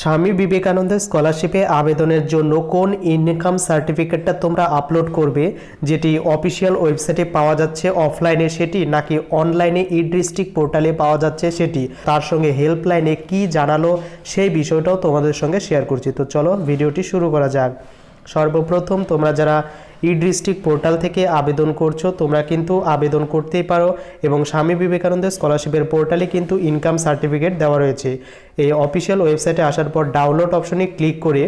স্বামী বিবেকানন্দ স্কলারশিপে আবেদনের জন্য কোন ইনকাম সার্টিফিকেটটা তোমরা আপলোড করবে, যেটি অফিসিয়াল ওয়েবসাইটে পাওয়া যাচ্ছে অফলাইনে সেটি, নাকি অনলাইনে ই ডিস্ট্রিক্ট পোর্টালে পাওয়া যাচ্ছে সেটি, তার সঙ্গে হেল্পলাইনে কি জানালো সেই বিষয়টাও তোমাদের সঙ্গে শেয়ার করছি। তো চলো ভিডিওটি শুরু করা যাক। সর্বপ্রথম তোমরা যারা ই ডিস্ট্রিক্ট পোর্টাল থেকে আবেদন করছো তোমরা কিন্তু আবেদন করতেই পারো, এবং স্বামী বিবেকানন্দ স্কলারশিপের পোর্টালে কিন্তু ইনকাম সার্টিফিকেট দেওয়া রয়েছে। এই অফিসিয়াল ওয়েবসাইটে আসার পর ডাউনলোড অপশনে ক্লিক করে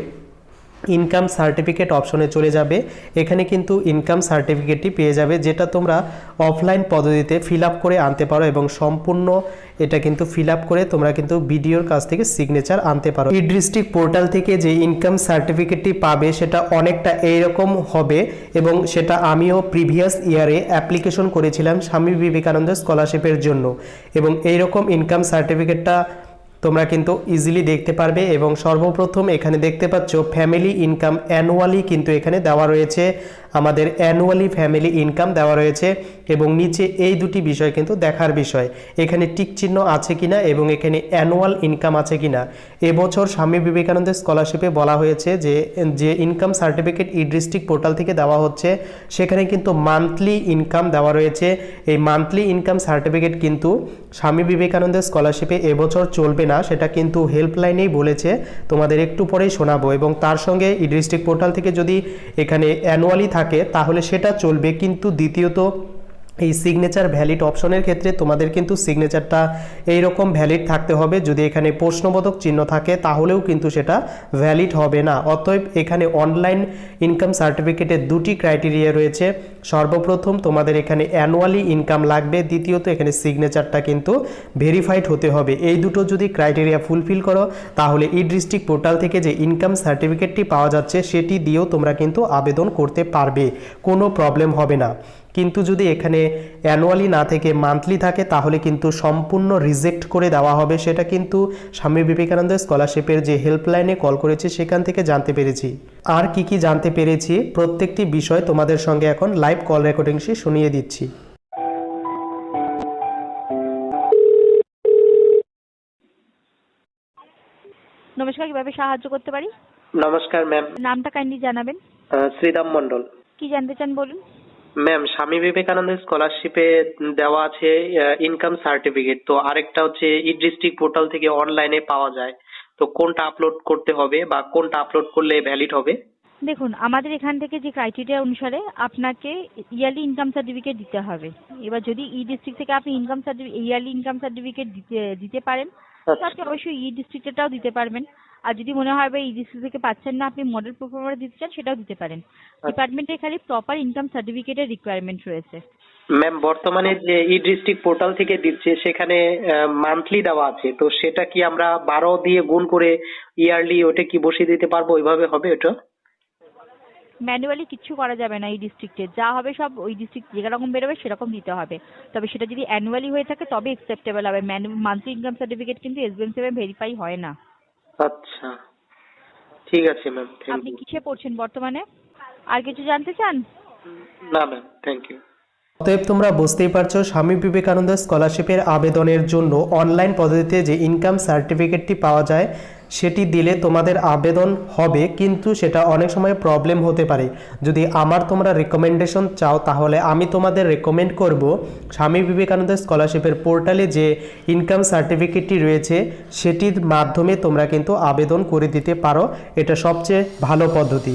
ইনকাম সার্টিফিকেট অপশনে চলে যাবে। এখানে কিন্তু ইনকাম সার্টিফিকেটটি পেয়ে যাবে, যেটা তোমরা অফলাইন পদ্ধতিতে ফিল আপ করে আনতে পারো, এবং সম্পূর্ণ এটা কিন্তু ফিল আপ করে তোমরা কিন্তু বিডিওর কাছ থেকে সিগনেচার আনতে পারো। ই ডিস্ট্রিক্ট পোর্টাল থেকে যে ইনকাম সার্টিফিকেটটি পাবে সেটা অনেকটা এইরকম হবে, এবং সেটা আমিও প্রিভিয়াস ইয়ারে অ্যাপ্লিকেশন করেছিলাম স্বামী বিবেকানন্দ স্কলারশিপের জন্য, এবং এইরকম ইনকাম সার্টিফিকেটটা তোমরা কিন্তু ইজিলি দেখতে পারবে। এবং সর্বপ্রথম এখানে দেখতে পাচ্ছ ফ্যামিলি ইনকাম অ্যানুয়ালি কিন্তু এখানে দেওয়া রয়েছে, আমাদের অ্যানুয়ালি ফ্যামিলি ইনকাম দেওয়া রয়েছে, এবং নিচে এই দুটি বিষয় কিন্তু দেখার বিষয়, এখানে টিক চিহ্ন আছে কিনা এবং এখানে অ্যানুয়াল ইনকাম আছে কিনা। এবছর স্বামী বিবেকানন্দ স্কলারশিপে বলা হয়েছে যে ইনকাম সার্টিফিকেট ই ডিস্ট্রিক্ট পোর্টাল থেকে দেওয়া হচ্ছে সেখানে কিন্তু মান্থলি ইনকাম দেওয়া রয়েছে। এই মান্থলি ইনকাম সার্টিফিকেট কিন্তু স্বামী বিবেকানন্দ স্কলারশিপে এবছর চলবে না, সেটা কিন্তু হেল্পলাইনেই বলেছে, তোমাদের একটু পরেই শোনাবো। এবং তার সঙ্গে ই ডিস্ট্রিক্ট পোর্টাল থেকে যদি এখানে অ্যানুয়ালি থাকে তাহলে সেটা চলবে, কিন্তু দ্বিতীয়ত এই সিগনেচার ভ্যালিড অপশনের ক্ষেত্রে তোমাদের কিন্তু সিগনেচারটা এইরকম ভ্যালিড থাকতে হবে। যদি এখানে প্রশ্নবোধক চিহ্ন থাকে তাহলেও কিন্তু সেটা ভ্যালিড হবে না। অতএব এখানে অনলাইন ইনকাম সার্টিফিকেটের দুটি ক্রাইটেরিয়া রয়েছে। সর্বপ্রথম তোমাদের এখানে অ্যানুয়ালি ইনকাম লাগবে, দ্বিতীয়ত এখানে সিগনেচারটা কিন্তু ভেরিফাইড হতে হবে। এই দুটো যদি ক্রাইটেরিয়া ফুলফিল করো তাহলে ই ডিস্ট্রিক্ট পোর্টাল থেকে যে ইনকাম সার্টিফিকেটটি পাওয়া যাচ্ছে সেটি দিয়েও তোমরা কিন্তু আবেদন করতে পারবে, কোনো প্রবলেম হবে না। কিন্তু যদি এখানে অ্যানুয়ালি না থেকে মান্থলি থাকে তাহলে কিন্তু সম্পূর্ণ রিজেক্ট করে দেওয়া হবে। সেটা কিন্তু স্বামী বিবেকানন্দ স্কলারশিপের যে হেল্পলাইনে কল করেছি সেখান থেকে জানতে পেরেছি। আর কি কি জানতে পেরেছি প্রত্যেকটি বিষয় তোমাদের সঙ্গে এখন লাইভ কল রেকর্ডিংসে শুনিয়ে দিচ্ছি। নমস্কার, কিভাবে সাহায্য করতে পারি? নমস্কার ম্যাম, নামটা কাইন্ডলি জানাবেন। শ্রীরাম মণ্ডল। কি জানতে চান বলুন। ম্যাম, স্বামী বিবেকানন্দ স্কলারশিপে দেওয়া আছে ইনকাম সার্টিফিকেট, তো আরেকটা হচ্ছে ই ডিস্ট্রিক্ট পোর্টাল থেকে অনলাইনে পাওয়া যায়, তো কোনটা আপলোড করতে হবে বা কোনটা আপলোড করলে ভ্যালিড হবে? দেখুন, আমাদের এখান থেকে যে ক্রাইটেরিয়া অনুসারে আপনাকে ইয়ারলি ইনকাম সার্টিফিকেট দিতে হবে। এবার যদি ই ডিস্ট্রিক্ট থেকে আপনি ইয়ারলি ইনকাম সার্টিফিকেট দিতে পারেন তো আপনি অবশ্যই ই ডিস্ট্রিক্টেরটাও দিতে পারবেন। আর যদি মনে হয় ই ডিস্ট্রিক্ট থেকে পাচ্ছেন না, আপনি মডেল প্রোফার্মার দিতে চান, সেটাও দিতে পারেন। ডিপার্টমেন্টে খালি প্রপার ইনকাম সার্টিফিকেটের রিকোয়ারমেন্ট রয়েছে। ম্যাম, বর্তমানে যে ই ডিস্ট্রিক্ট পোর্টাল থেকে দিচ্ছে সেখানে মান্থলি দেওয়া আছে, তো সেটা কি আমরা 12 দিয়ে গুণ করে ইয়ারলি ওটা কি বসিয়ে দিতে পারবো, ওইভাবে হবে ওটা? ম্যানুয়ালি কিচ্ছু করা যাবে না। এই ডিস্ট্রিক্টে যা হবে সব ওই ডিস্ট্রিক্ট যেরকম বেরোবে সেরকম দিতে হবে। তবে সেটা যদি অ্যানুয়ালি হয়ে থাকে তবে অ্যাকসেপ্টেবল হবে। মান্থলি ইনকাম সার্টিফিকেট কিন্তু এসবিএমসি ভেরিফাই হয় না। আচ্ছা, ঠিক আছে ম্যাম, থ্যাংক আপনি ইউ। কিসে পড়ছেন বর্তমানে? আর কিছু জানতে চান? না ম্যাম, থ্যাংক ইউ। অতএব তোমরা বুঝতেই পারছো স্বামী বিবেকানন্দ স্কলারশিপের আবেদনের জন্য অনলাইন পদ্ধতিতে যে ইনকাম সার্টিফিকেটটি পাওয়া যায় সেটি দিলে তোমাদের আবেদন হবে, কিন্তু সেটা অনেক সময় প্রবলেম হতে পারে। যদি তোমরা রেকমেন্ডেশন চাও তাহলে আমি তোমাদের রেকমেন্ড করব স্বামী বিবেকানন্দ স্কলারশিপের পোর্টালে যে ইনকাম সার্টিফিকেটটি রয়েছে সেটির মাধ্যমে তোমরা কিন্তু আবেদন করে দিতে পারো, এটা সবচেয়ে ভালো পদ্ধতি।